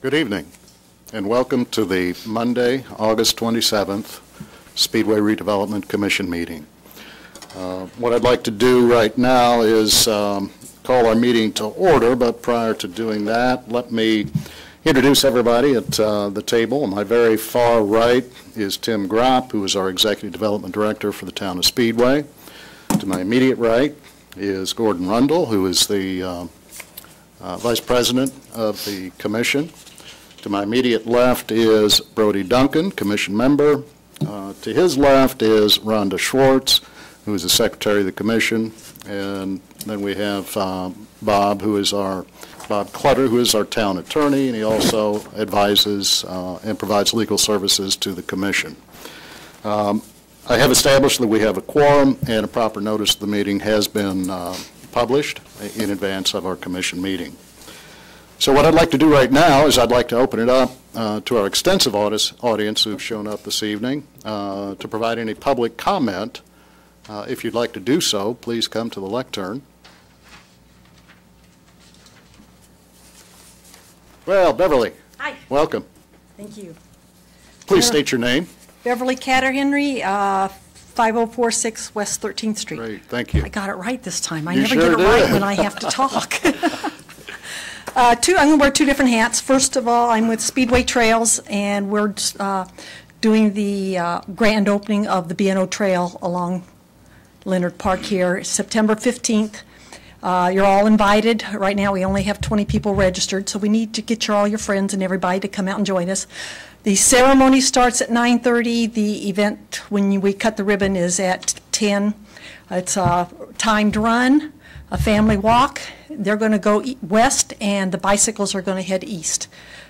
Good evening, and welcome to the Monday, August 27th Speedway Redevelopment Commission meeting. What I'd like to do right now is call our meeting to order, but prior to doing that, let me introduce everybody at the table. On my very far right is Tim Gropp, who is our Executive Development Director for the town of Speedway. To my immediate right is Gordon Rundle, who is the Vice President of the Commission. To my immediate left is Brody Duncan, Commission member. To his left is Rhonda Schwartz, who is the Secretary of the Commission. And then we have Bob Clutter, who is our town attorney, and he also advises and provides legal services to the Commission. I have established that we have a quorum, and a proper notice of the meeting has been published in advance of our Commission meeting. So what I'd like to do right now is I'd like to open it up to our extensive audience who've shown up this evening to provide any public comment. If you'd like to do so, please come to the lectern. Well, Beverly. Hi. Welcome. Thank you. Please state your name. Beverly Catter-Henry, 5046 West 13th Street. Great, thank you. I got it right this time. I You never sure get it right did. when I have to talk. I'm going to wear two different hats. First of all, I'm with Speedway Trails, and we're doing the grand opening of the B&O Trail along Leonard Park here, September 15th. You're all invited. Right now we only have 20 people registered, so we need to get all your friends and everybody to come out and join us. The ceremony starts at 9:30. The event, when we cut the ribbon, is at 10. It's a timed run, a family walk. They're going to go west, and the bicycles are going to head east.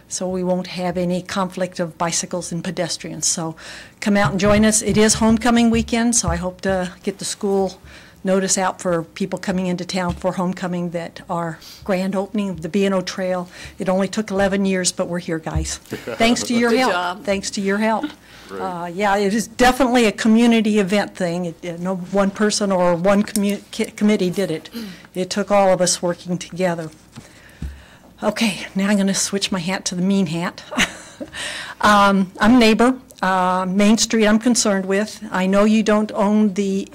So we won't have any conflict of bicycles and pedestrians. So come out and join us. It is homecoming weekend, so I hope to get the school notice out for people coming into town for homecoming that our grand opening of the B&O Trail. It only took 11 years, but we're here, guys. Thanks to your help. job. Thanks to your help. Yeah, it is definitely a community event thing. No one person or one committee did it. It took all of us working together. Okay, now I'm going to switch my hat to the mean hat. I'm a neighbor. Main Street I'm concerned with. I know you don't own the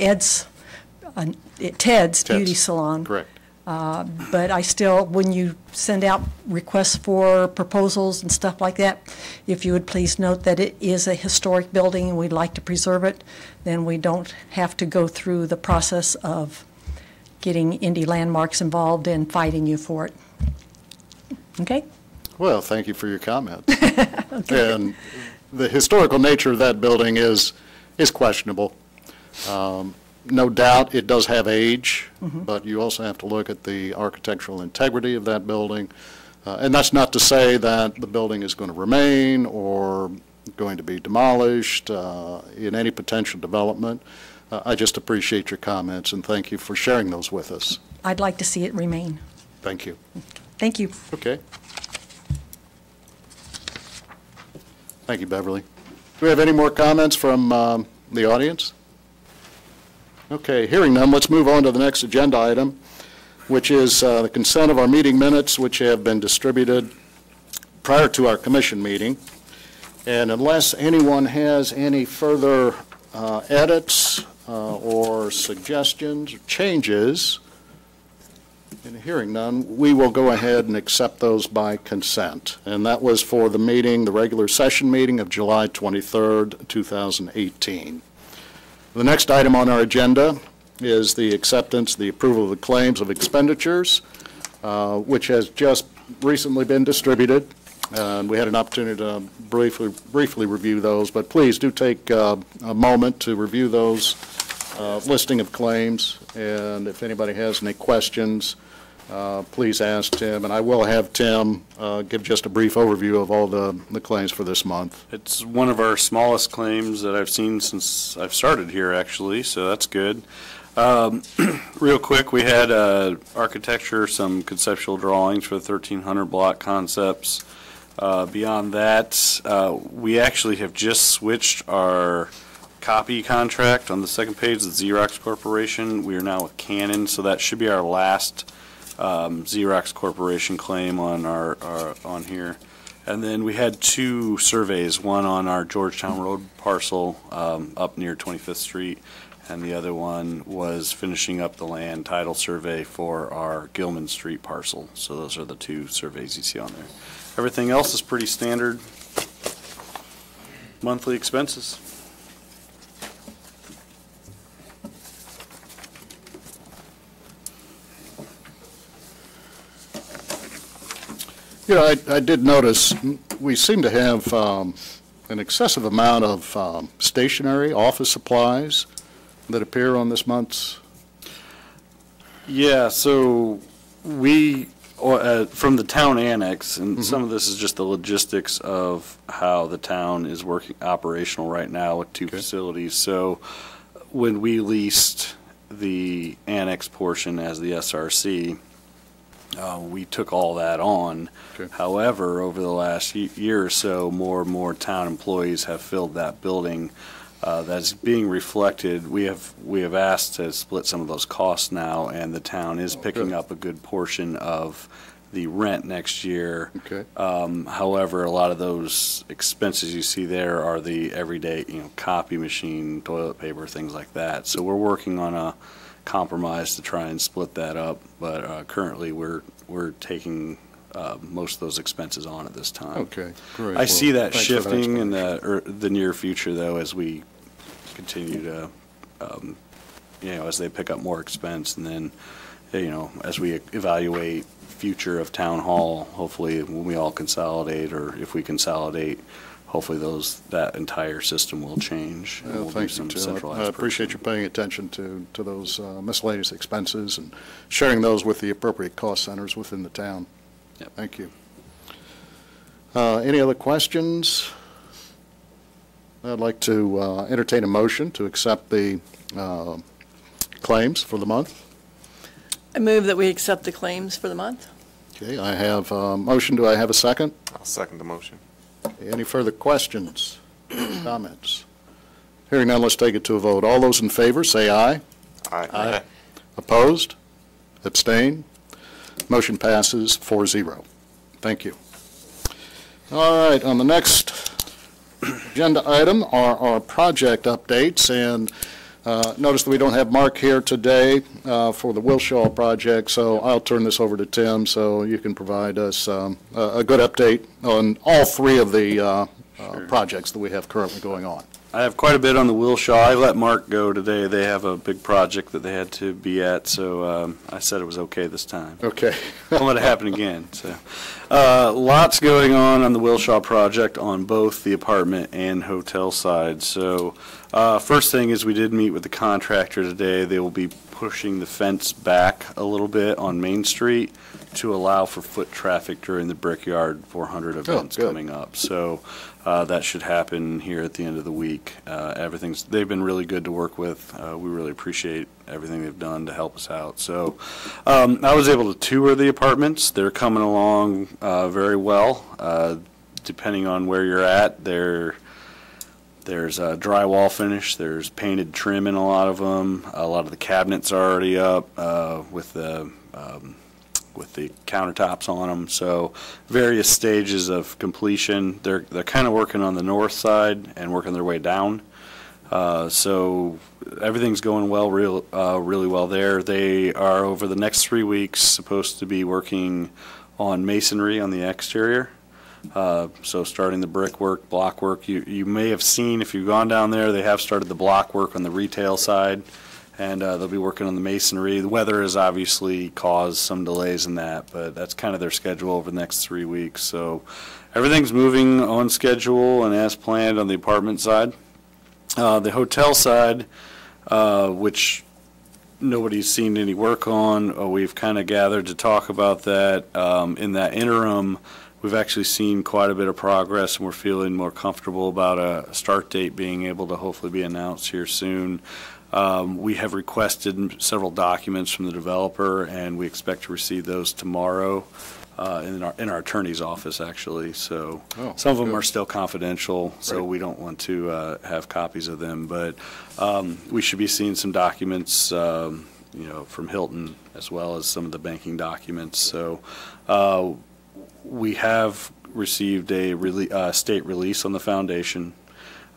Ted's Beauty Salon. Correct. But I still, when you send out requests for proposals and stuff like that, if you would please note that it is a historic building and we'd like to preserve it, then we don't have to go through the process of getting Indy Landmarks involved and fighting you for it. Okay? Well, thank you for your comment. Okay. And the historical nature of that building is questionable. No doubt it does have age, but you also have to look at the architectural integrity of that building. And that's not to say that the building is going to remain or going to be demolished in any potential development. I just appreciate your comments, and thank you for sharing those with us. I'd like to see it remain. Thank you. Thank you. Okay. Thank you, Beverly. Do we have any more comments from the audience? Okay, hearing none, let's move on to the next agenda item, which is the consent of our meeting minutes, which have been distributed prior to our commission meeting. And unless anyone has any further edits or suggestions or changes, and hearing none, we will go ahead and accept those by consent. And that was for the meeting, the regular session meeting of July 23rd, 2018. The next item on our agenda is the acceptance, the approval of the claims of expenditures, which has just recently been distributed. And we had an opportunity to briefly review those, but please do take a moment to review those listing of claims. And if anybody has any questions, please ask Tim, and I will have Tim give just a brief overview of all the claims for this month. It's one of our smallest claims that I've seen since I've started here, actually, so that's good. Real quick, we had architecture, some conceptual drawings for the 1300 block concepts. Beyond that, we actually have just switched our copy contract on the second page, the Xerox Corporation. We are now with Canon, so that should be our last Xerox Corporation claim on on here. And then we had 2 surveys, one on our Georgetown Road parcel up near 25th Street, and the other one was finishing up the land title survey for our Gilman Street parcel. So those are the 2 surveys you see on there. Everything else is pretty standard monthly expenses. You know, I did notice we seem to have an excessive amount of stationery, office supplies that appear on this month's. Yeah, so we, from the town annex, and some of this is just the logistics of how the town is working operational right now with 2 facilities. So when we leased the annex portion as the SRC, we took all that on. Okay. However, over the last year or so, more and more town employees have filled that building. That's being reflected. We have asked to split some of those costs now, and the town is picking up a good portion of the rent next year. Okay. However, a lot of those expenses you see there are the everyday, copy machine, toilet paper, things like that. So we're working on a compromise to try and split that up, but currently we're taking most of those expenses on at this time. Okay, great. I see that thanks for that shifting in explanation. the near future, though, as we continue to, as they pick up more expense, and then, as we evaluate future of town hall, hopefully when we all consolidate, or if we consolidate, hopefully that entire system will change. And Well, we'll do thank you, some Tim. centralized I appreciate you purchasing. paying attention to those miscellaneous expenses and sharing those with the appropriate cost centers within the town. Yep. Thank you. Any other questions? I'd like to entertain a motion to accept the claims for the month. I move that we accept the claims for the month. Okay, I have a motion. Do I have a second? I'll second the motion. Okay, any further questions, comments? Hearing none, let's take it to a vote. All those in favor, say aye. Aye. Opposed? Abstain? Motion passes 4-0. Thank you. All right, on the next agenda item are our project updates, and notice that we don't have Mark here today for the Wilshaw project, so I'll turn this over to Tim so you can provide us a good update on all 3 of the projects that we have currently going on. I have quite a bit on the Wilshaw. I let Mark go today. They have a big project that they had to be at, so I said it was okay this time. Okay. Don't let it happen again. So, lots going on the Wilshaw project on both the apartment and hotel side. So, first thing is we did meet with the contractor today. They will be pushing the fence back a little bit on Main Street to allow for foot traffic during the Brickyard 400 events good. coming up. So that should happen here at the end of the week. They've been really good to work with. We really appreciate everything they've done to help us out. So I was able to tour the apartments. They're coming along very well. Depending on where you're at, there's drywall finish, there's painted trim in a lot of them. A lot of the cabinets are already up with the countertops on them. So various stages of completion. They're kind of working on the north side and working their way down. So everything's going well, really well there. They are, over the next 3 weeks, supposed to be working on masonry on the exterior. So starting the brickwork, block work. You may have seen, if you've gone down there, they have started the block work on the retail side, and they'll be working on the masonry. The weather has obviously caused some delays in that, but that's kind of their schedule over the next 3 weeks. So everything's moving on schedule and as planned on the apartment side. The hotel side, which nobody's seen any work on, we've kind of gathered to talk about that. In that interim, we've actually seen quite a bit of progress, and we're feeling more comfortable about a start date being able to hopefully be announced here soon. We have requested several documents from the developer, and we expect to receive those tomorrow in our attorney's office, actually. So some of them are still confidential, so we don't want to have copies of them. But we should be seeing some documents, from Hilton, as well as some of the banking documents. So we have received a state release on the foundation.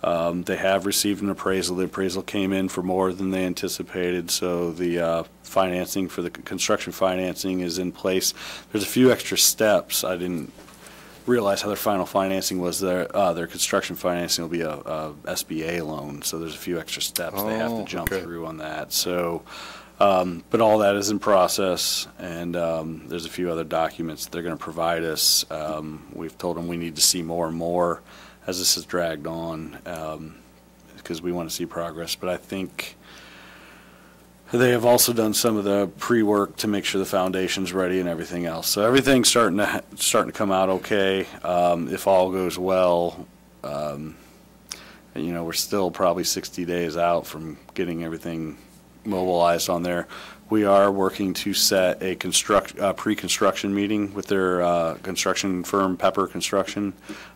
They have received an appraisal. The appraisal came in for more than they anticipated, so the financing for the construction financing is in place. There's a few extra steps. I didn't realize how their final financing was. Their construction financing will be a SBA loan, so there's a few extra steps they have to jump through on that. So, but all that is in process, and there's a few other documents they're going to provide us. We've told them we need to see more and more as this has dragged on, because we want to see progress. But I think they have also done some of the pre-work to make sure the foundation's ready and everything else. So everything's starting to come out okay. If all goes well, we're still probably 60 days out from getting everything mobilized on there. We are working to set a pre-construction meeting with their construction firm, Pepper Construction,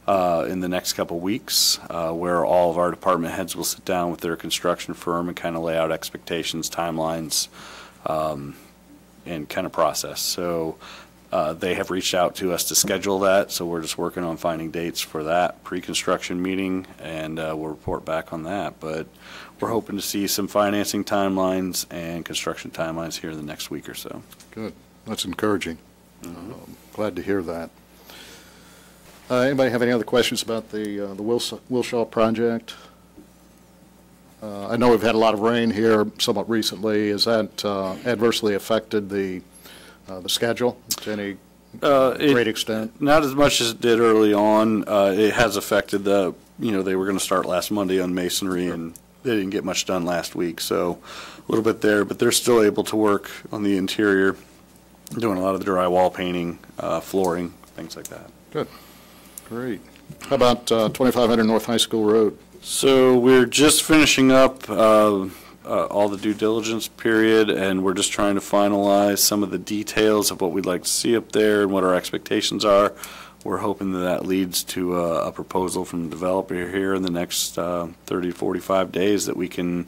in the next couple weeks, where all of our department heads will sit down with their construction firm and kind of lay out expectations, timelines, and kind of process. So they have reached out to us to schedule that, so we're just working on finding dates for that pre-construction meeting, and we'll report back on that. But we're hoping to see some financing timelines and construction timelines here in the next week or so. Good. That's encouraging. Glad to hear that. Anybody have any other questions about the Wilshaw project? I know we've had a lot of rain here somewhat recently. Has that adversely affected the schedule to any great extent? Not as much as it did early on. It has affected they were going to start last Monday on masonry, and they didn't get much done last week, so a little bit there, but they're still able to work on the interior, doing a lot of the drywall painting, flooring, things like that. Good. Great. How about 2500 North High School Road? So we're just finishing up all the due diligence period, and we're just trying to finalize some of the details of what we'd like to see up there and what our expectations are. We're hoping that leads to a proposal from the developer here in the next 30 to 45 days that we can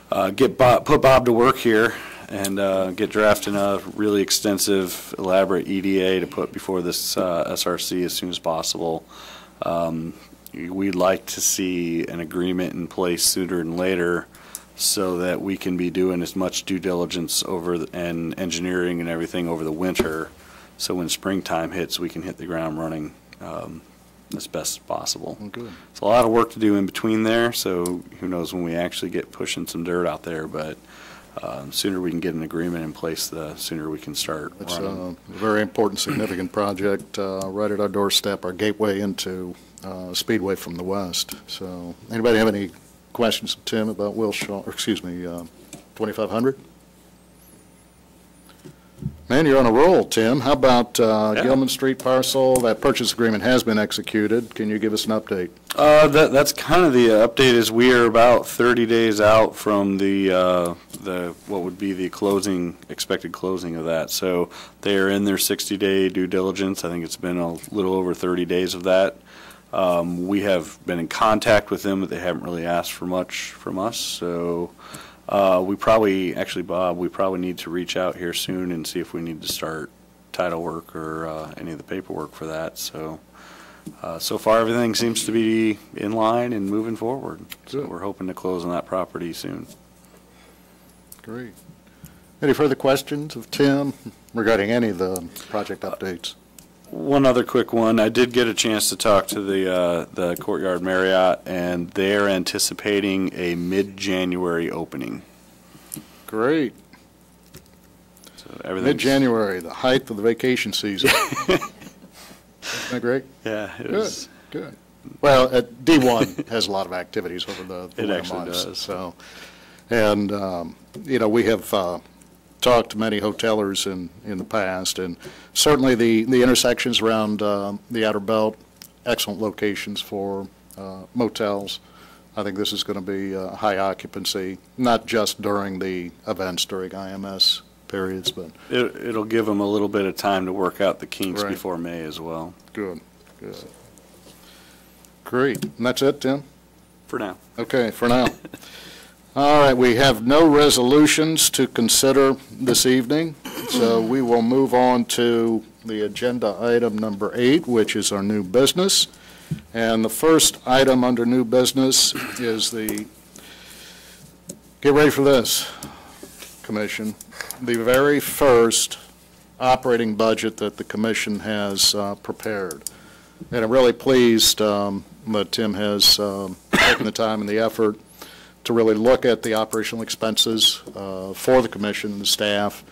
put Bob to work here and get drafting a really extensive, elaborate EDA to put before this SRC as soon as possible. We'd like to see an agreement in place sooner than later so that we can be doing as much due diligence and engineering and everything over the winter, so when springtime hits, we can hit the ground running as best as possible. Oh, good. It's a lot of work to do in between there, so who knows when we actually get pushing some dirt out there, but the sooner we can get an agreement in place, the sooner we can start It's running. a very important, significant project right at our doorstep, our gateway into Speedway from the west. So anybody have any questions, Tim, about 2500? Man, you're on a roll, Tim. How about Gilman Street parcel? That purchase agreement has been executed. Can you give us an update? That's kind of the update. Is we are about 30 days out from the what would be the expected closing of that. So they are in their 60-day due diligence. I think it's been a little over 30 days of that. We have been in contact with them, but they haven't really asked for much from us. So. Bob, we probably need to reach out here soon and see if we need to start title work or any of the paperwork for that. So, so far everything seems to be in line and moving forward. So we're hoping to close on that property soon. Great. Any further questions of Tim regarding any of the project updates? One other quick one. I did get a chance to talk to the Courtyard Marriott, and they're anticipating a mid-January opening. Great. So everything. Mid-January, the height of the vacation season. Isn't that great? Yeah, it Good. is. Good. Well, D1 has a lot of activities over the It winter actually months. does. So, and we have talked to many hotelers in the past, and certainly the intersections around the Outer Belt, excellent locations for motels. I think this is going to be high occupancy, not just during the events during IMS periods, but It'll give them a little bit of time to work out the kinks Right. before May as well. good. Great. And that's it, Tim? For now. Okay, for now. All right, we have no resolutions to consider this evening, so we will move on to the agenda item number 8, which is our new business. And the first item under new business is get ready for this, Commission, the very first operating budget that the Commission has prepared. And I'm really pleased that Tim has taken the time and the effort to really look at the operational expenses for the Commission and the staff.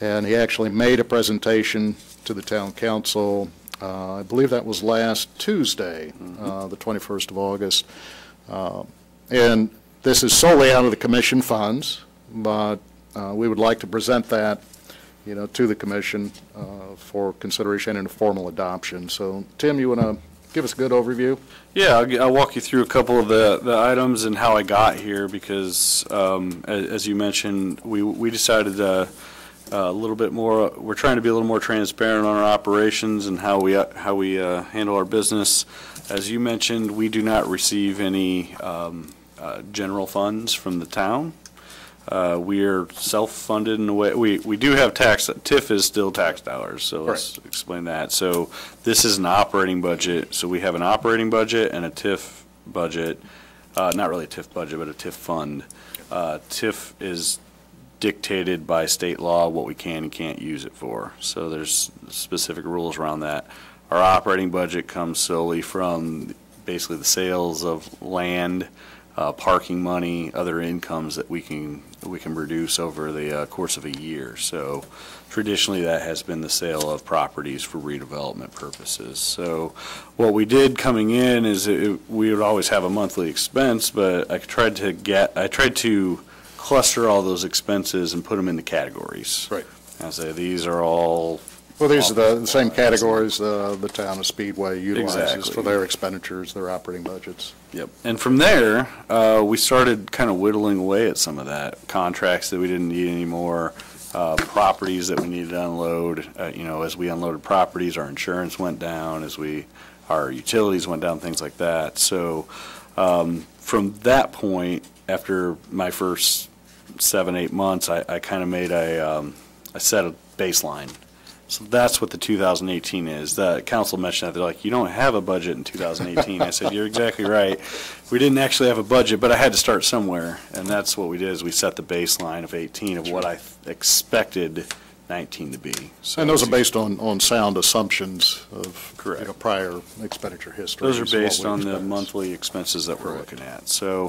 And he actually made a presentation to the Town Council. I believe that was last Tuesday, the 21st of August. And this is solely out of the Commission funds, but we would like to present that, to the Commission for consideration and a formal adoption. So, Tim, you want to give us a good overview? Yeah, I'll walk you through a couple of the items and how I got here because, as you mentioned, we decided a little bit more. We're trying to be a little more transparent on our operations and how we handle our business. As you mentioned, we do not receive any general funds from the town. We are self-funded in a way. We do have tax. TIF is still tax dollars, so let's explain that. So this is an operating budget. So we have an operating budget and a TIF budget. Not really a TIF budget, but a TIF fund. TIF is dictated by state law what we can and can't use it for. So there's specific rules around that. Our operating budget comes solely from basically the sales of land, parking money, other incomes that we can produce over the course of a year. So traditionally that has been the sale of properties for redevelopment purposes. So what we did coming in is we would always have a monthly expense, but I tried to cluster all those expenses and put them into categories. Right. I say these are all. Well, these are the same categories the town of Speedway utilizes for their expenditures, their operating budgets. Yep. And from there, we started kind of whittling away at some of that. Contracts that we didn't need anymore, properties that we needed to unload. As we unloaded properties, our insurance went down. Our utilities went down, things like that. So from that point, after my first 7-8 months, I kind of made I set a baseline. So that's what the 2018 is. The council mentioned that. They're like, you don't have a budget in 2018. I said, you're exactly right. We didn't actually have a budget, but I had to start somewhere. And that's what we did is we set the baseline of 18 of what I expected 19 to be. So and those are based on sound assumptions of correct. Prior expenditure history. Those are based on the monthly expenses that we're looking at. So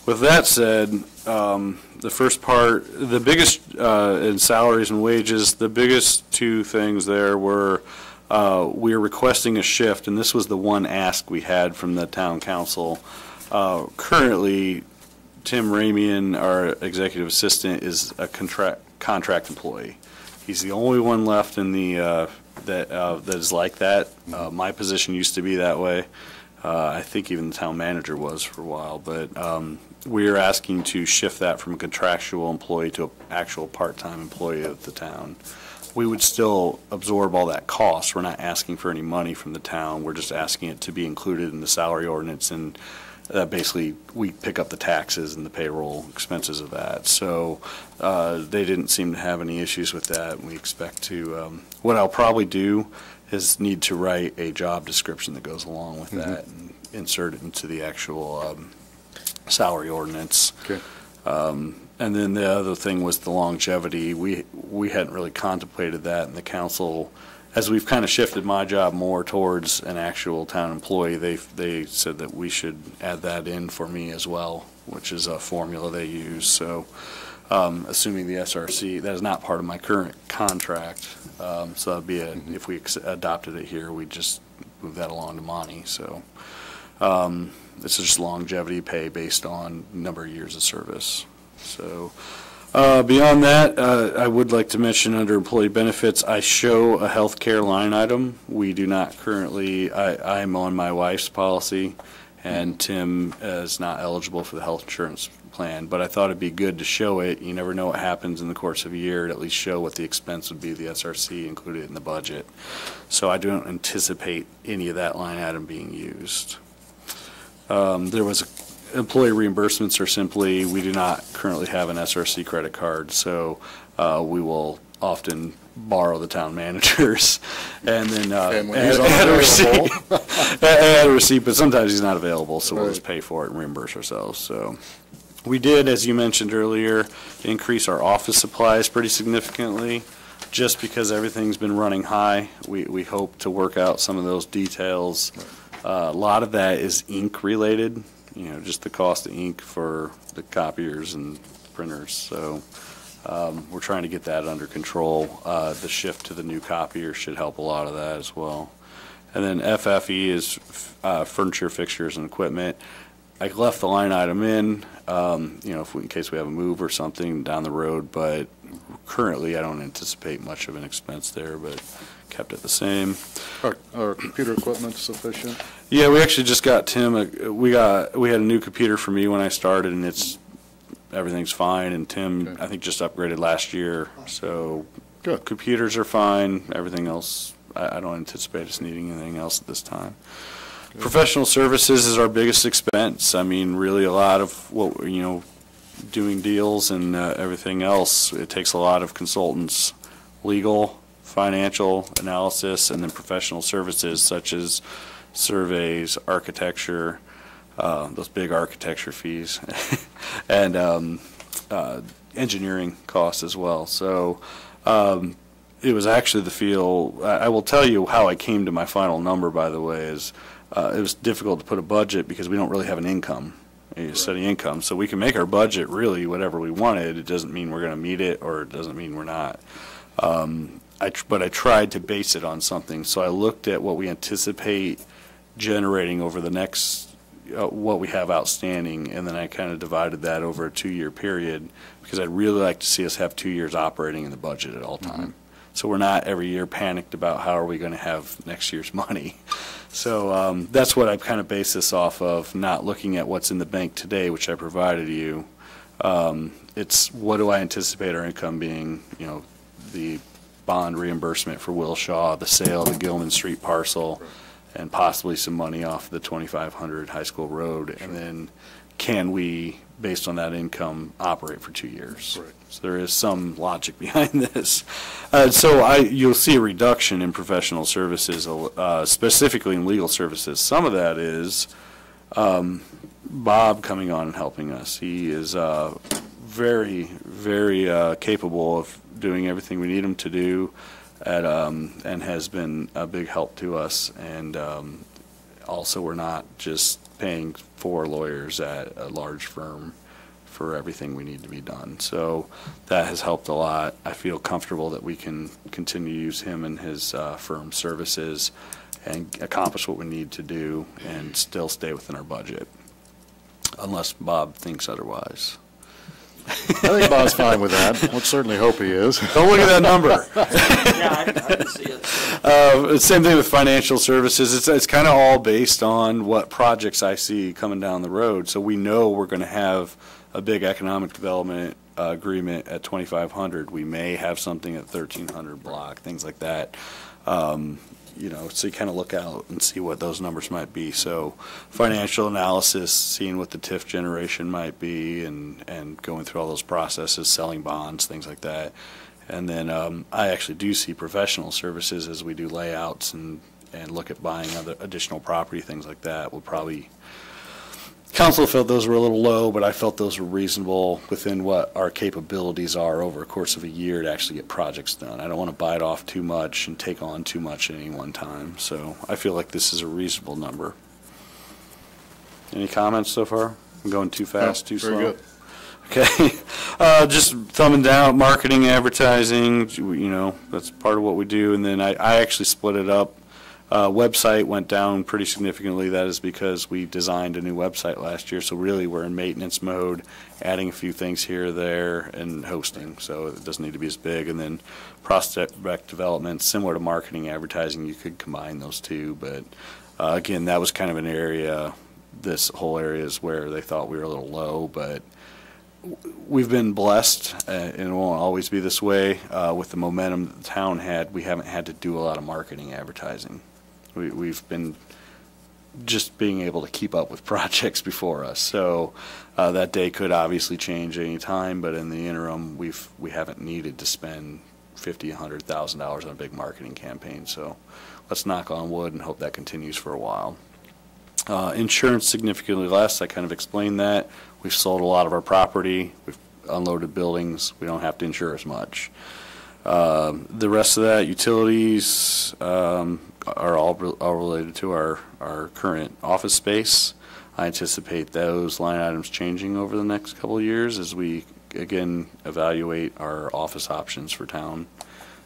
with that said, the first part, the biggest in salaries and wages, the biggest two things there were we are requesting a shift, and this was the one ask we had from the town council. Currently, Tim Ramian, our executive assistant, is a contract employee. He's the only one left in the that is like that. My position used to be that way. I think even the town manager was for a while, but we are asking to shift that from a contractual employee to an actual part-time employee of the town. We would still absorb all that cost. We're not asking for any money from the town. We're just asking it to be included in the salary ordinance, and basically we pick up the taxes and the payroll expenses of that. So they didn't seem to have any issues with that. We expect to, what I'll probably do is need to write a job description that goes along with that and insert it into the actual salary ordinance. Okay. And then the other thing was the longevity. We hadn't really contemplated that, and the council, as we've kind of shifted my job more towards an actual town employee, they said that we should add that in for me as well, which is a formula they use. So assuming the SRC, that is not part of my current contract, so that'd be if we adopted it here, we'd just move that along to Monty. So this is just longevity pay based on number of years of service. So beyond that, I would like to mention under employee benefits, I show a health care line item. We do not currently, I'm on my wife's policy, and Tim is not eligible for the health insurance plan, but I thought it'd be good to show it. You never know what happens in the course of a year, to at least show what the expense would be, the SRC included in the budget. So I don't anticipate any of that line item being used. There was employee reimbursements are simply, we do not currently have an SRC credit card, so we will often borrow the town managers, and then And when add he's a receipt. unavailable. Add a receipt, but sometimes he's not available, so we'll Right. just pay for it and reimburse ourselves. So we did, as you mentioned earlier, increase our office supplies pretty significantly, just because everything's been running high. We hope to work out some of those details. A lot of that is ink related, just the cost of ink for the copiers and printers. So we're trying to get that under control. The shift to the new copier should help a lot of that as well. And then FFE is furniture, fixtures, and equipment. I left the line item in, in case we have a move or something down the road, but currently I don't anticipate much of an expense there, but kept it the same. Are computer equipment sufficient? Yeah, we actually just got Tim, we had a new computer for me when I started, and everything's fine, and Tim, Okay. I think, just upgraded last year, so Good. computers are fine, everything else, I don't anticipate us needing anything else at this time. Professional services is our biggest expense. I mean, really a lot of what, doing deals and everything else, it takes a lot of consultants, legal, financial analysis, and then professional services such as surveys, architecture, those big architecture fees, and engineering costs as well. So it was actually I will tell you how I came to my final number, by the way, is it was difficult to put a budget because we don't really have an income, a steady income. So we can make our budget really whatever we wanted. It doesn't mean we're going to meet it, or it doesn't mean we're not. But I tried to base it on something. So I looked at what we anticipate generating over the next, what we have outstanding, and then I kind of divided that over a 2-year period, because I'd really like to see us have 2 years operating in the budget at all time. So we're not every year panicked about how are we going to have next year's money. So that's what I kind of base this off of, not looking at what's in the bank today, which I provided you. It's what do I anticipate our income being, the bond reimbursement for Wilshaw, the sale of the Gilman Street parcel, and possibly some money off the 2500 High School Road. And then can we, based on that income, operate for 2 years? Right. So there is some logic behind this. You'll see a reduction in professional services, specifically in legal services. Some of that is Bob coming on and helping us. He is very, very capable of doing everything we need him to do, and has been a big help to us. And also, we're not just paying 4 lawyers at a large firm for everything we need to be done. So that has helped a lot. I feel comfortable that we can continue to use him and his firm services and accomplish what we need to do and still stay within our budget, unless Bob thinks otherwise. I think Bob's fine with that. Let's certainly hope he is. Don't look at that number. Yeah, I can see it. Same thing with financial services. It's kind of all based on what projects I see coming down the road. So we know we're going to have a big economic development agreement at 2500. We may have something at 1300 block, things like that. So you kind of look out and see what those numbers might be. So financial analysis, seeing what the TIF generation might be, and going through all those processes, selling bonds, things like that. And then I actually do see professional services as we do layouts and look at buying other additional property, things like that. We'll probably, council felt those were a little low, but I felt those were reasonable within what our capabilities are over a course of a year to actually get projects done. I don't want to bite off too much and take on too much at any one time. So I feel like this is a reasonable number. Any comments so far? I'm going too fast, too slow? Very good. Okay, just thumbing down marketing, advertising, that's part of what we do. And then I actually split it up. Website went down pretty significantly. That is because we designed a new website last year. So really we're in maintenance mode, adding a few things here or there, and hosting. So it doesn't need to be as big. And then prospect development, similar to marketing, advertising, you could combine those two. But again, that was kind of an area, this whole area is where they thought we were a little low, but we've been blessed, and it won't always be this way, with the momentum that the town had. We haven't had to do a lot of marketing advertising. We've been just being able to keep up with projects before us. So that day could obviously change any time, but in the interim, we haven't needed to spend $50,000, $100,000 on a big marketing campaign. So let's knock on wood and hope that continues for a while. Insurance significantly less. I kind of explained that. We've sold a lot of our property. We've unloaded buildings. We don't have to insure as much. The rest of that, utilities are all related to our current office space. I anticipate those line items changing over the next couple of years as we, again, evaluate our office options for town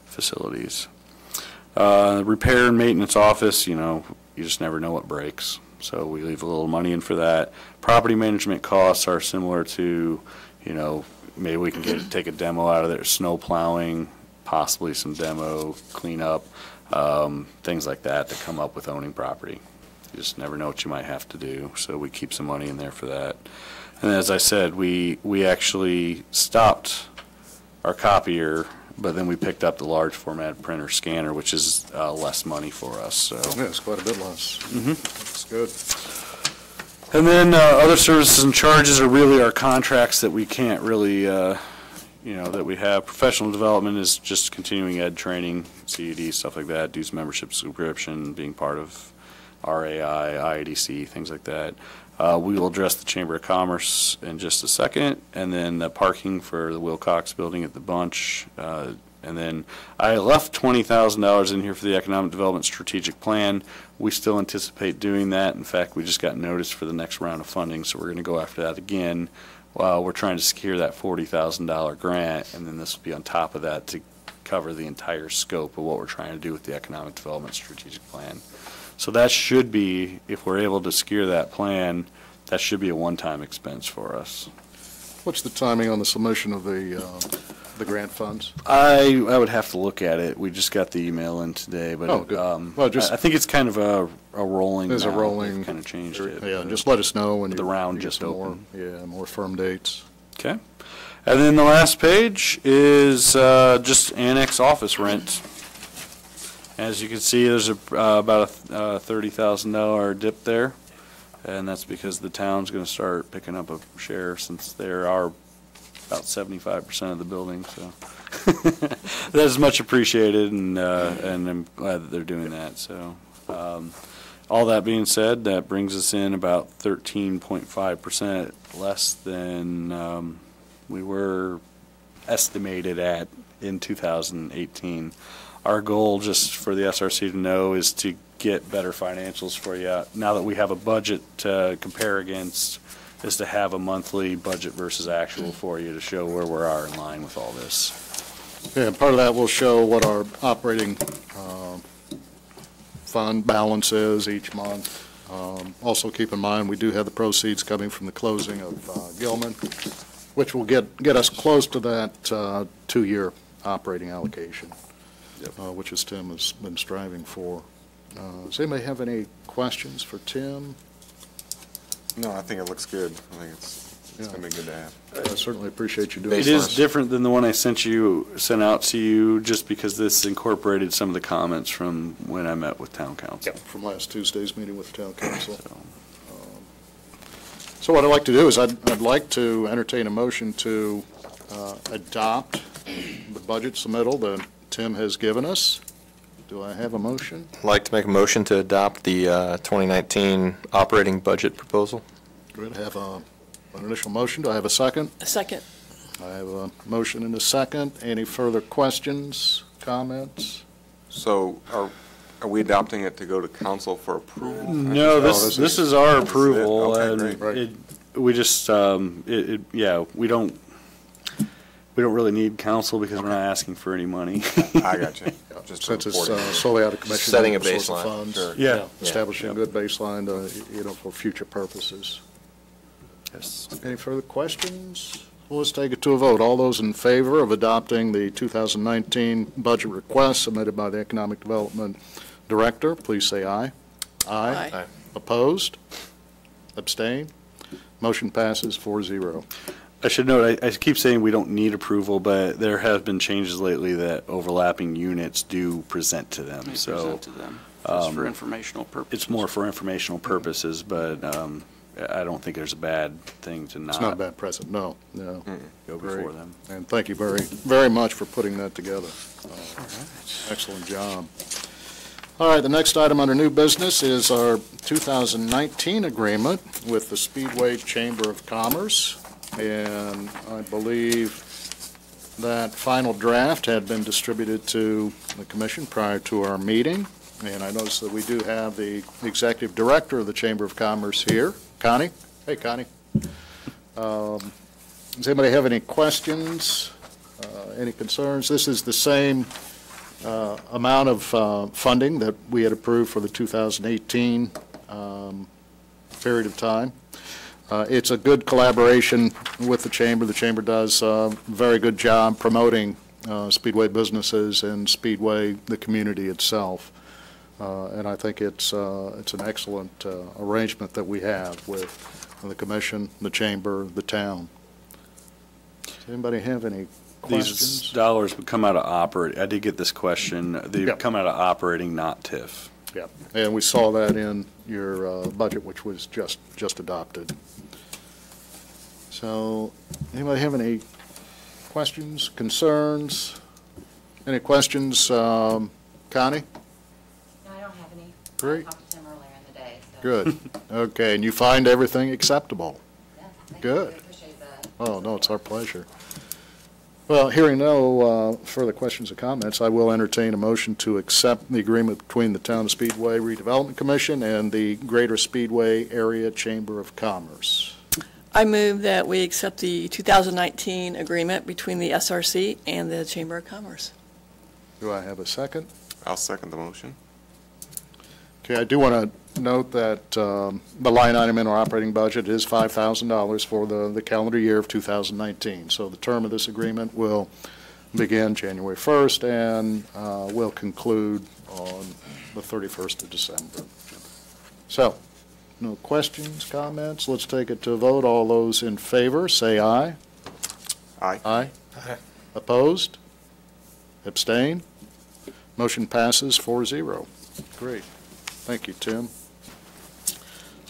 facilities. Repair and maintenance office, you just never know what breaks. So we leave a little money in for that. Property management costs are similar to, maybe we can take a demo out of there, snow plowing, possibly some demo cleanup, things like that come up with owning property. You just never know what you might have to do, so we keep some money in there for that. And as I said, we actually stopped our copier, but then we picked up the large format printer scanner, which is less money for us. So Yeah, it's quite a bit less. That's good. And then other services and charges are really our contracts that we can't really, that we have. Professional development is just continuing ed training, CED, stuff like that, dues membership subscription, being part of RAI, IADC, things like that. We will address the Chamber of Commerce in just a second, and then the parking for the Wilcox building at the Bunch. And then I left $20,000 in here for the Economic Development Strategic Plan. We still anticipate doing that. In fact, we just got notice for the next round of funding, so we're going to go after that again. While we're trying to secure that $40,000 grant, and then this will be on top of that to cover the entire scope of what we're trying to do with the Economic Development Strategic Plan. So that should be, if we're able to secure that plan, that should be a one-time expense for us. What's the timing on the submission of the grant funds? I would have to look at it. We just got the email in today, but Oh, good. Well, just- I think it's kind of a rolling. There's a now. rolling. They've kind of changed it. Yeah, just let us know when The you round get just some more, opened. more firm dates. Okay. And then the last page is just annex office rent. As you can see, there's about a $30,000 dip there, and that's because the town's going to start picking up a share since there are about 75% of the building. So that is much appreciated, and I'm glad that they're doing that. So all that being said, that brings us in about 13.5% less than we were estimated at in 2018. Our goal, just for the SRC to know, is to get better financials for you. Now that we have a budget to compare against, is to have a monthly budget versus actual for you to show where we are in line with all this. Yeah, and part of that will show what our operating fund balance is each month. Also keep in mind, we do have the proceeds coming from the closing of Gilman, which will get us close to that 2-year operating allocation. Which is Tim has been striving for. Does anybody have any questions for Tim? No, I think it looks good. I think it's going to be good to have. I certainly appreciate you doing It this. is different than the one I sent out to you, just because this incorporated some of the comments from when I met with town council. From last Tuesday's meeting with the town council. So what I'd like to do is I'd like to entertain a motion to adopt the budget submittal that Tim has given us. Do I have a motion? I'd like to make a motion to adopt the 2019 operating budget proposal. Good. Have an initial motion. Do I have a second? A second. I have a motion and a second. Any further questions, comments? So are we adopting it to go to council for approval? No, this this is our This is it? approval, Okay, and great. we just, we don't really need council because we're not asking for any money. I got you. Just Since it's reporting. solely out of commission. Setting a source of baseline. funds. Sure. Yeah. Establishing a Yeah. good baseline to, for future purposes. Yes. Any further questions? Well, let's take it to a vote. All those in favor of adopting the 2019 budget request submitted by the Economic Development Director, please say aye. Aye. Opposed? Abstain? Motion passes 4-0. I should note, I keep saying we don't need approval, but there have been changes lately that overlapping units do present to them, They so. present to them, just for informational purposes. It's more for informational purposes, but I don't think there's a bad thing to It's not a bad precedent, no. go Very- before them. And thank you very, very much for putting that together. Excellent job. All right, the next item under new business is our 2019 agreement with the Speedway Chamber of Commerce. And I believe that final draft had been distributed to the commission prior to our meeting. And I notice that we do have the executive director of the Chamber of Commerce here, Connie. Hey, Connie. Does anybody have any questions, any concerns? This is the same amount of funding that we had approved for the 2018 period of time. It's a good collaboration with the Chamber. The Chamber does a very good job promoting Speedway businesses and Speedway, the community itself. And I think it's an excellent arrangement that we have with the Commission, the Chamber, the town. Does anybody have any questions? These dollars would come out of operating. I did get this question. They Yep. come out of operating, not TIF. Yeah, and we saw that in your budget, which was just adopted. So, anybody have any questions, concerns? Any questions, Connie? No, I don't have any. Great. I talked to Tim earlier in the day, so. Good. Okay, and you find everything acceptable? Yeah, thank Good. you. I appreciate that. Oh, no, it's our pleasure. Well, hearing no further questions or comments, I will entertain a motion to accept the agreement between the Town of Speedway Redevelopment Commission and the Greater Speedway Area Chamber of Commerce. I move that we accept the 2019 agreement between the SRC and the Chamber of Commerce. Do I have a second? I'll second the motion. Okay, I do want to note that the line item in our operating budget is $5,000 for the calendar year of 2019. So the term of this agreement will begin January 1st and will conclude on the 31st of December. So, no questions, comments? Let's take it to a vote. All those in favor, say aye. Aye. Aye. Opposed? Abstain? Motion passes 4-0. Great. Thank you, Tim.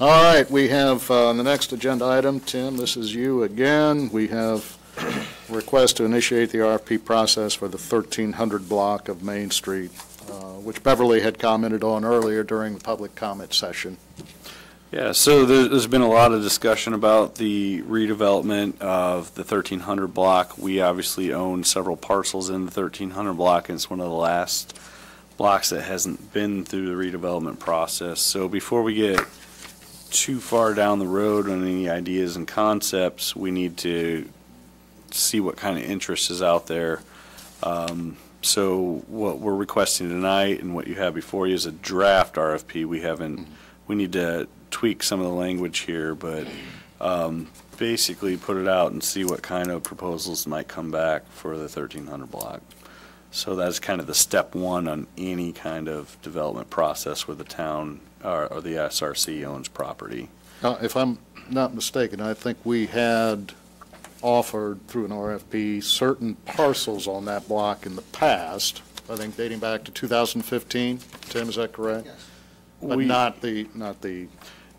All right, we have the next agenda item. Tim, this is you again. We have a request to initiate the RFP process for the 1300 block of Main Street, which Beverly had commented on earlier during the public comment session. Yeah, so there's been a lot of discussion about the redevelopment of the 1300 block. We obviously own several parcels in the 1300 block, and it's one of the last blocks that hasn't been through the redevelopment process. So before we get too far down the road on any ideas and concepts, we need to see what kind of interest is out there. So what we're requesting tonight and what you have before you is a draft RFP. We need to tweak some of the language here, but basically put it out and see what kind of proposals might come back for the 1300 block. So that's kind of the step one on any kind of development process where the town or the SRC owns property. If I'm not mistaken, I think we had offered through an RFP certain parcels on that block in the past, I think dating back to 2015. Tim, is that correct? Yes. But not the.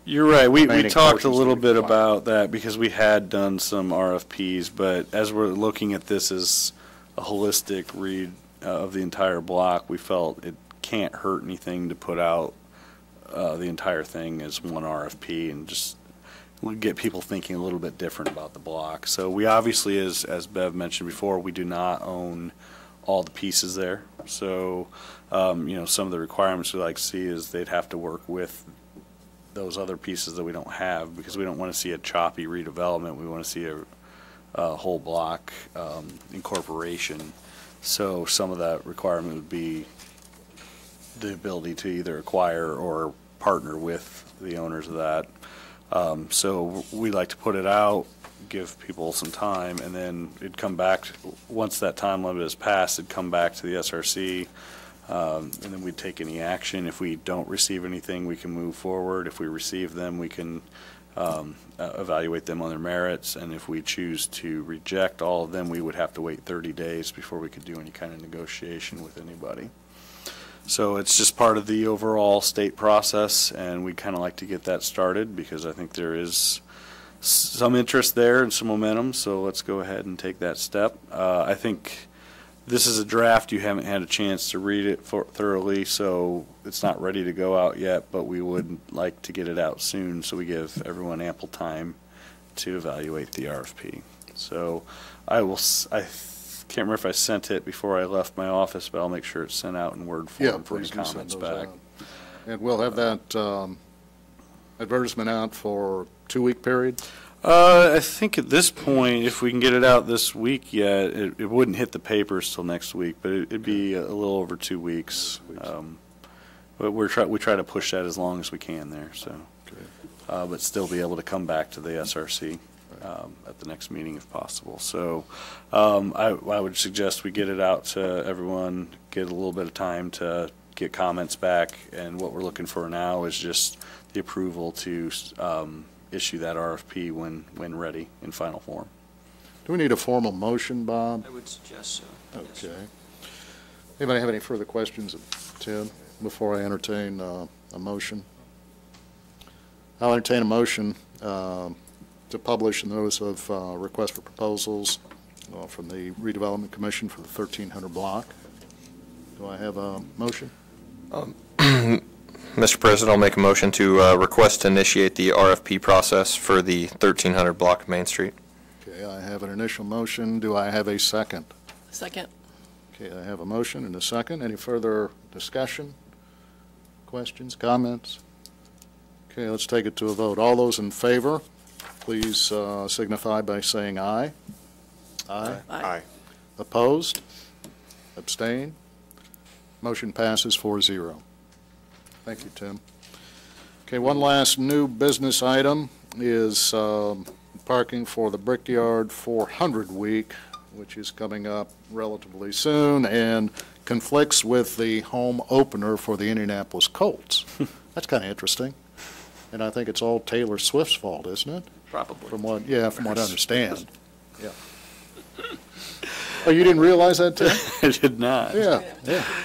You're right. We remaining talked a portions little that we bit defined. about that because we had done some RFPs, but as we're looking at this as a holistic read of the entire block, we felt it can't hurt anything to put out the entire thing as one RFP and just get people thinking a little bit different about the block. So we obviously, as Bev mentioned before, we do not own all the pieces there. So, some of the requirements we like to see is they'd have to work with those other pieces that we don't have, because we don't want to see a choppy redevelopment. We want to see a whole block incorporation. So some of that requirement would be the ability to either acquire or partner with the owners of that. So we like to put it out, give people some time, and then it'd come back, once that time limit is passed, it'd come back to the SRC, and then we'd take any action. If we don't receive anything, we can move forward. If we receive them, we can evaluate them on their merits, and if we choose to reject all of them, we would have to wait 30 days before we could do any kind of negotiation with anybody. So it's just part of the overall state process, and we kind of like to get that started because I think there is some interest there and some momentum, so let's go ahead and take that step. I think This is a draft. You haven't had a chance to read it thoroughly, so it's not ready to go out yet, but we would like to get it out soon so we give everyone ample time to evaluate the RFP. So I can't remember if I sent it before I left my office, but I'll make sure it's sent out in Word form for any please do send comments those back. out. And we'll have that advertisement out for 2-week period? I think at this point, if we can get it out this week yet, it wouldn't hit the papers till next week, but it'd be a little over 2 weeks. But we try to push that as long as we can there, so. But still be able to come back to the SRC at the next meeting if possible. So I would suggest we get it out to everyone, get a little bit of time to get comments back, and what we're looking for now is just the approval to issue that RFP when ready in final form. Do we need a formal motion, Bob? I would suggest so. Yes. Okay. Anybody have any further questions of Tim before I entertain a motion? I'll entertain a motion to publish a notice of request for proposals from the Redevelopment Commission for the 1300 block. Do I have a motion? Mr. President, I'll make a motion to request to initiate the RFP process for the 1300 block of Main Street. Okay, I have an initial motion. Do I have a second? Second. Okay, I have a motion and a second. Any further discussion? Questions, comments? Okay, let's take it to a vote. All those in favor, please signify by saying aye. Aye. Aye. Opposed? Abstain? Motion passes 4-0. Thank you, Tim. Okay, one last new business item is parking for the Brickyard 400 week, which is coming up relatively soon and conflicts with the home opener for the Indianapolis Colts. That's kind of interesting. And I think it's all Taylor Swift's fault, isn't it? Probably. From what I understand. Yeah. Oh, you didn't realize that, Tim? I did not. Yeah.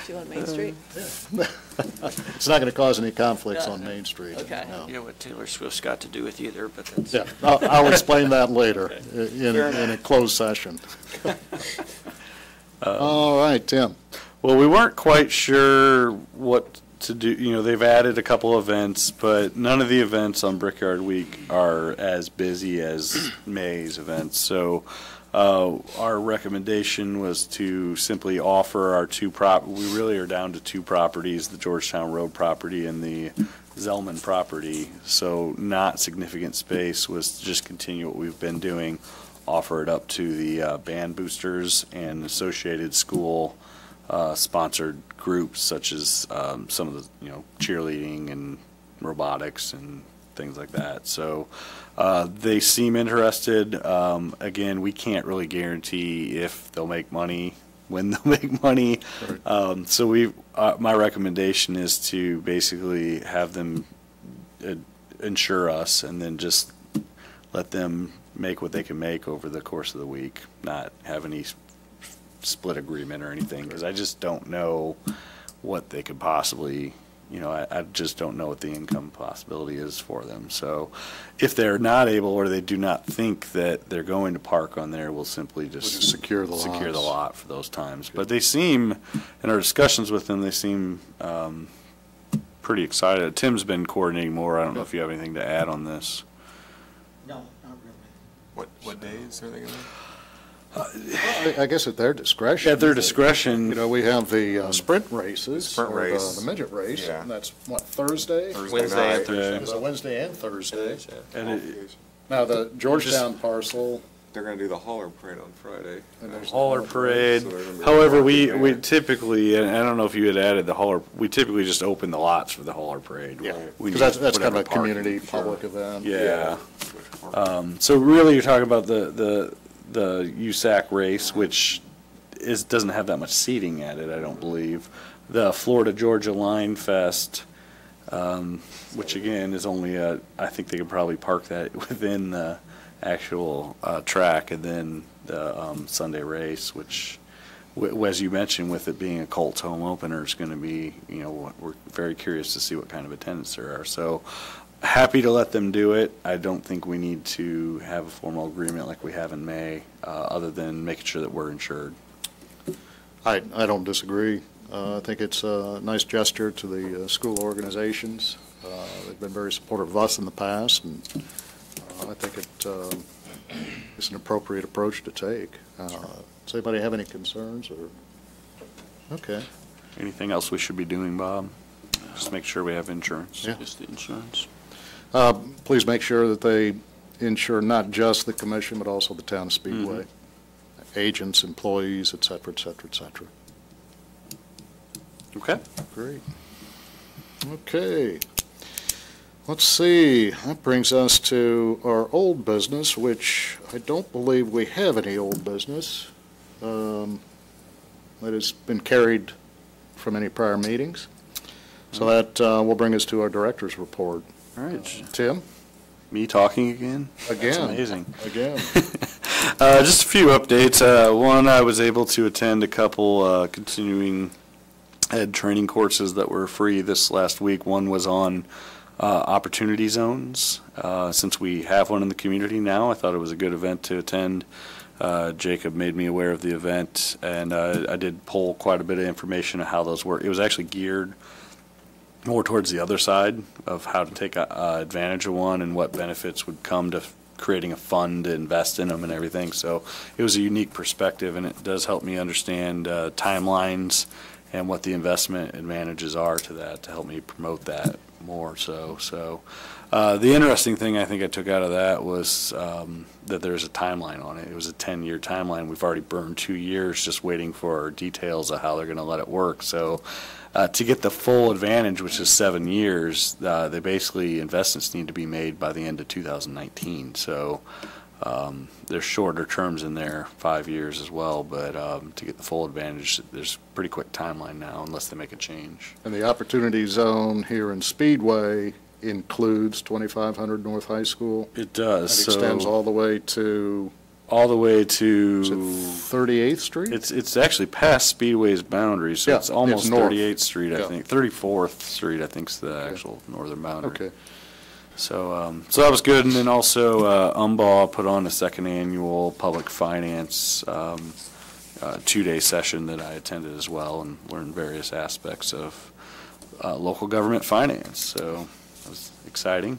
You on Main Street? It's not going to cause any conflicts on Main Street. Okay. No. You know what Taylor Swift's got to do with either, but that's. Yeah, I'll explain that later in a closed session. All right, Tim. Well, we weren't quite sure what to do. You know, they've added a couple events, but none of the events on Brickyard Week are as busy as May's events. So our recommendation was to simply offer our we really are down to 2 properties, the Georgetown Road property and the Zellman property. So not significant space, was to just continue what we've been doing, offer it up to the band boosters and associated school sponsored groups such as some of the, cheerleading and robotics and things like that. So they seem interested. Again, we can't really guarantee if they'll make money, when they'll make money. So my recommendation is to basically have them insure us and then just let them make what they can make over the course of the week, not have any split agreement or anything, because I just don't know what they could possibly, I just don't know what the income possibility is for them. So if they're not able, or they do not think that they're going to park on there, we'll simply just secure the lot for those times. But they seem, in our discussions with them, they seem pretty excited. Tim's been coordinating more. I don't know if you have anything to add on this. No, not really. What days are they going to? I guess at their discretion. At their discretion. We have the sprint races. Sprint or race. The midget race. Yeah. And that's, what, Thursday? Wednesday and Thursday. It's a Wednesday and Thursday. And Now, the Georgetown parcel. They're going to do the hauler parade on Friday. And there's hauler parade. So they're gonna be However, parking we there. typically, and I don't know if you had added the hauler, we typically just open the lots for the hauler parade. Yeah, We because need that's kind of whatever a parking. community public event. Yeah. So really, you're talking about the USAC race, which doesn't have that much seating at it, I don't believe. The Florida-Georgia Line Fest, which again is only I think they could probably park that within the actual track, and then the Sunday race, which, as you mentioned, with it being a Colts home opener, is going to be, we're very curious to see what kind of attendance there are. So happy to let them do it. I don't think we need to have a formal agreement like we have in May, other than making sure that we're insured. I don't disagree. I think it's a nice gesture to the school organizations. They've been very supportive of us in the past, and I think it's an appropriate approach to take. Does anybody have any concerns? Or okay. Anything else we should be doing, Bob? Just make sure we have insurance. Yeah. Just the insurance. Please make sure that they insure not just the commission, but also the town of Speedway, agents, employees, et cetera, et cetera, et cetera. Okay. Great. Okay. Let's see. That brings us to our old business, which I don't believe we have any old business that has been carried from any prior meetings. So that will bring us to our director's report. All right. Tim? Me talking again? Again. That's amazing. Again. Just a few updates. One, I was able to attend a couple continuing ed training courses that were free this last week. One was on opportunity zones. Since we have one in the community now, I thought it was a good event to attend. Jacob made me aware of the event, and I did pull quite a bit of information on how those work. It was actually geared more towards the other side of how to take advantage of one and what benefits would come to creating a fund to invest in them and everything. So it was a unique perspective, and it does help me understand timelines and what the investment advantages are to that, to help me promote that more so. The interesting thing I think I took out of that was that there's a timeline on it. It was a 10-year timeline. We've already burned 2 years just waiting for details of how they're going to let it work. So to get the full advantage, which is 7 years, they basically investments need to be made by the end of 2019. So there's shorter terms in there, 5 years as well, but to get the full advantage, there's a pretty quick timeline now unless they make a change. And the opportunity zone here in Speedway includes 2500 North High School. It does. It extends all the way to... All the way to... Is it 38th Street? It's actually past Speedway's boundaries, so Yeah, it's almost it's north. 38th Street, I Yeah. think. 34th Street, I think, is the actual northern boundary. Okay. So that was good, and then also UMBAW put on a second annual public finance 2-day session that I attended as well, and learned various aspects of local government finance. So it was exciting,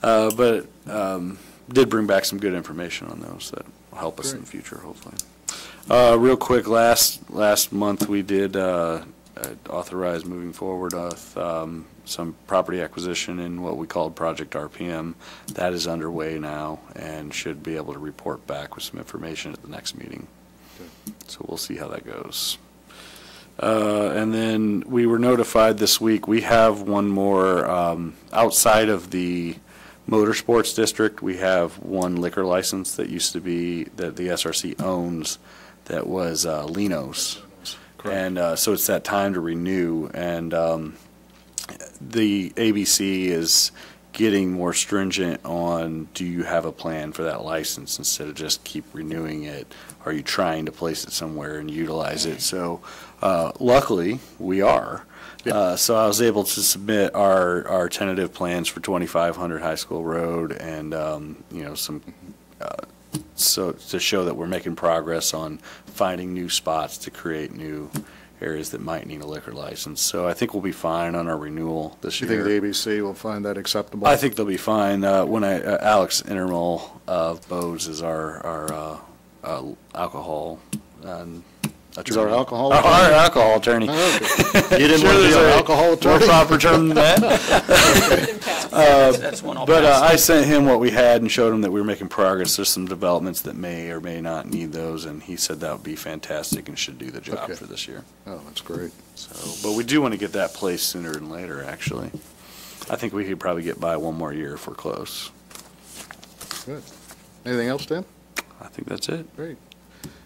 but did bring back some good information on those that will help us in the future, hopefully. Real quick, last month we did authorize moving forward with some property acquisition in what we called Project RPM. That is underway now and should be able to report back with some information at the next meeting. Okay. So we'll see how that goes. And then we were notified this week, we have one more outside of the motorsports district. We have one liquor license that used to be, that the SRC owns, that was Lino's. Correct. And so it's that time to renew, and the ABC is getting more stringent on, do you have a plan for that license instead of just keep renewing it? Are you trying to place it somewhere and utilize it? So luckily, we are. So I was able to submit our tentative plans for 2500 High School Road, and some so to show that we're making progress on finding new spots to create new areas that might need a liquor license. So I think we'll be fine on our renewal this year. You think the ABC will find that acceptable? I think they'll be fine. Alex Intermal of Bose is our alcohol Is our alcohol Our attorney? alcohol attorney. Oh, okay. You didn't want to be our alcohol More attorney? proper term than that. That's one I'll But pass. I sent him what we had and showed him that we were making progress. There's some developments that may or may not need those, and he said that would be fantastic and should do the job Okay. for this year. Oh, that's great. So, but we do want to get that placed sooner than later, actually. I think we could probably get by one more year if we're close. Good. Anything else, Tim? I think that's it. Great.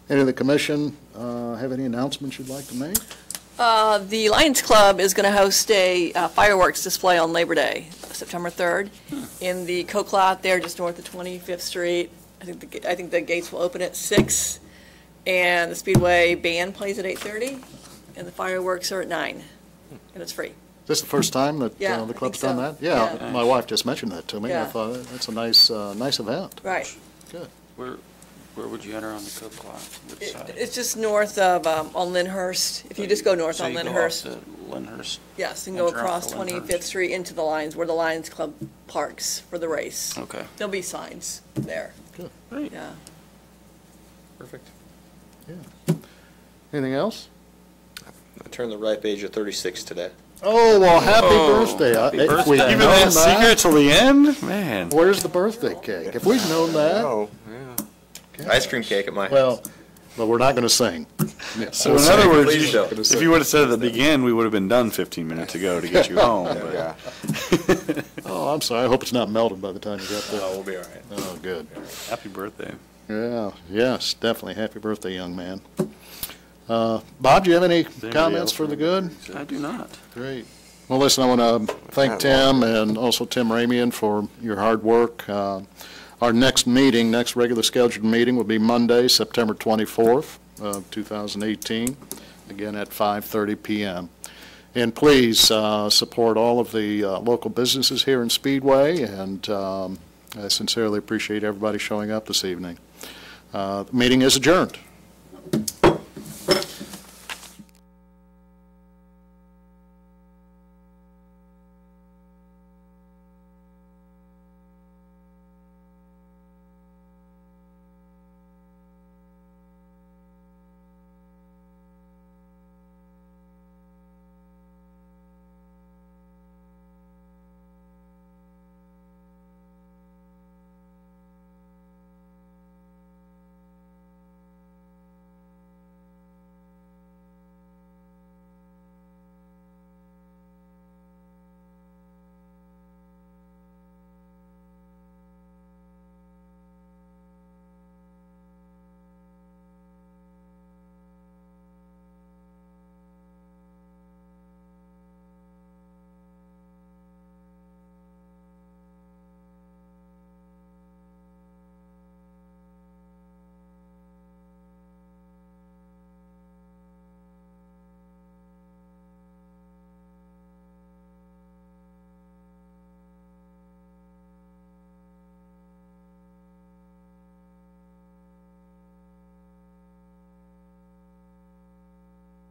Any of the commission have any announcements you'd like to make? The Lions Club is going to host a fireworks display on Labor Day, September 3rd, in the Coke Lot there just north of 25th Street. I think the gates will open at 6, and the Speedway band plays at 8:30, and the fireworks are at 9, and it's free. Is this the first time that Yeah, the I club's think done so. that? Yeah, Yeah. my wife just mentioned that to me. I Yeah. thought that's a nice event. Right. Good. We're Where would you enter on the Coke lot? Which side? It's just north of, on Lyndhurst. If you just go north So on you go off Lyndhurst. to Lyndhurst. Yes, and go enter off across the 25th Lyndhurst. Street into the Lions, where the Lions Club parks for the race. Okay. There'll be signs there. Great. Yeah. Perfect. Anything else? I turned the right page at 36 today. Oh, well, happy Oh, birthday. happy If birthday. we'd Even known that secret till the end? Man. Where's the birthday cake? If we'd known that, Oh, yeah. Ice cream cake at my house. well, but we're not going to sing. So in other words, Please don't. if you would have said at the beginning, we would have been done 15 minutes ago to get you home. but- Yeah. Oh, I'm sorry. I hope it's not melted by the time you get there. Oh, we'll be all right. Oh, good. Happy birthday. Yeah, yes, definitely. Happy birthday, young man. Bob, do you have any comments for the good? I do not. Great. Well, listen, I want to thank Tim and also Tim Ramian for your hard work. Our next meeting, next regular scheduled meeting will be Monday, September 24th of 2018, again at 5:30 p.m. And please support all of the local businesses here in Speedway, and I sincerely appreciate everybody showing up this evening. The meeting is adjourned.